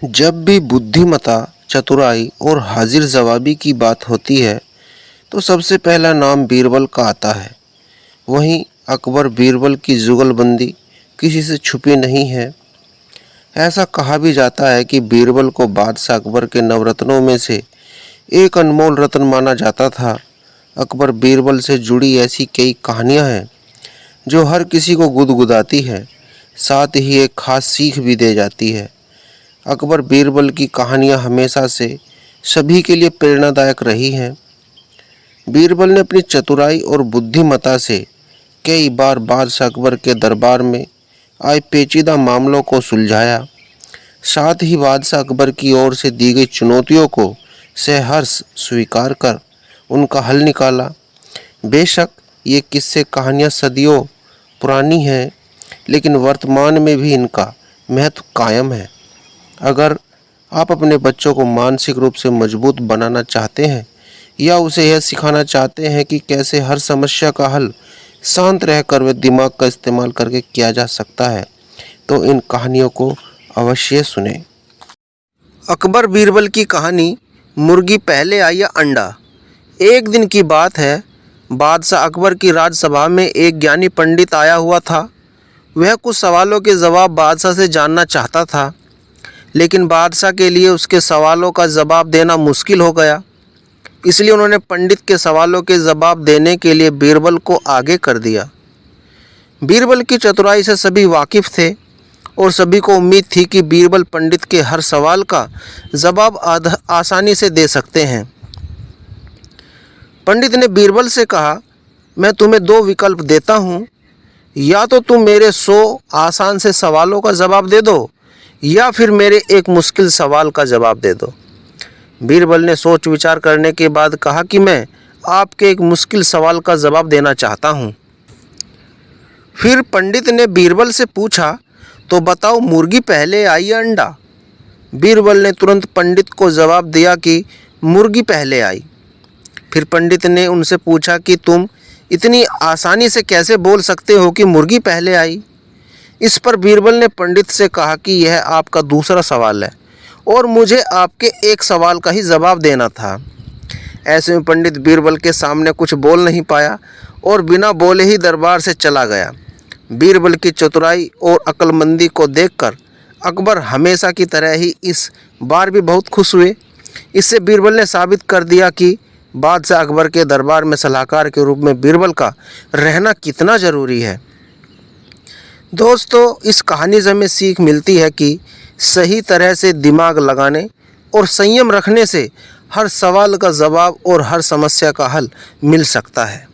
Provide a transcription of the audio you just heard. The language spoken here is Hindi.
जब भी बुद्धिमत्ता, चतुराई और हाजिर जवाबी की बात होती है तो सबसे पहला नाम बीरबल का आता है। वहीं अकबर बीरबल की जुगलबंदी किसी से छुपी नहीं है। ऐसा कहा भी जाता है कि बीरबल को बादशाह अकबर के नवरत्नों में से एक अनमोल रत्न माना जाता था। अकबर बीरबल से जुड़ी ऐसी कई कहानियां हैं जो हर किसी को गुदगुदाती है, साथ ही एक खास सीख भी दे जाती है। अकबर बीरबल की कहानियां हमेशा से सभी के लिए प्रेरणादायक रही हैं। बीरबल ने अपनी चतुराई और बुद्धिमत्ता से कई बार बादशाह अकबर के दरबार में आए पेचीदा मामलों को सुलझाया, साथ ही बादशाह अकबर की ओर से दी गई चुनौतियों को सहर्ष स्वीकार कर उनका हल निकाला। बेशक ये किस्से कहानियाँ सदियों पुरानी हैं, लेकिन वर्तमान में भी इनका महत्व कायम है। अगर आप अपने बच्चों को मानसिक रूप से मजबूत बनाना चाहते हैं या उसे यह सिखाना चाहते हैं कि कैसे हर समस्या का हल शांत रहकर वे दिमाग का इस्तेमाल करके किया जा सकता है, तो इन कहानियों को अवश्य सुनें। अकबर बीरबल की कहानी, मुर्गी पहले आई या अंडा। एक दिन की बात है, बादशाह अकबर की राजसभा में एक ज्ञानी पंडित आया हुआ था। वह कुछ सवालों के जवाब बादशाह से जानना चाहता था, लेकिन बादशाह के लिए उसके सवालों का जवाब देना मुश्किल हो गया। इसलिए उन्होंने पंडित के सवालों के जवाब देने के लिए बीरबल को आगे कर दिया। बीरबल की चतुराई से सभी वाकिफ़ थे और सभी को उम्मीद थी कि बीरबल पंडित के हर सवाल का जवाब आसानी से दे सकते हैं। पंडित ने बीरबल से कहा, मैं तुम्हें दो विकल्प देता हूँ, या तो तुम मेरे 100 आसान से सवालों का जवाब दे दो या फिर मेरे एक मुश्किल सवाल का जवाब दे दो। बीरबल ने सोच विचार करने के बाद कहा कि मैं आपके एक मुश्किल सवाल का जवाब देना चाहता हूँ। फिर पंडित ने बीरबल से पूछा, तो बताओ मुर्गी पहले आई या अंडा? बीरबल ने तुरंत पंडित को जवाब दिया कि मुर्गी पहले आई। फिर पंडित ने उनसे पूछा कि तुम इतनी आसानी से कैसे बोल सकते हो कि मुर्गी पहले आई? इस पर बीरबल ने पंडित से कहा कि यह आपका दूसरा सवाल है और मुझे आपके एक सवाल का ही जवाब देना था। ऐसे में पंडित बीरबल के सामने कुछ बोल नहीं पाया और बिना बोले ही दरबार से चला गया। बीरबल की चतुराई और अक्लमंदी को देखकर अकबर हमेशा की तरह ही इस बार भी बहुत खुश हुए। इससे बीरबल ने साबित कर दिया कि बादशाह अकबर के दरबार में सलाहकार के रूप में बीरबल का रहना कितना ज़रूरी है। दोस्तों, इस कहानी से हमें सीख मिलती है कि सही तरह से दिमाग लगाने और संयम रखने से हर सवाल का जवाब और हर समस्या का हल मिल सकता है।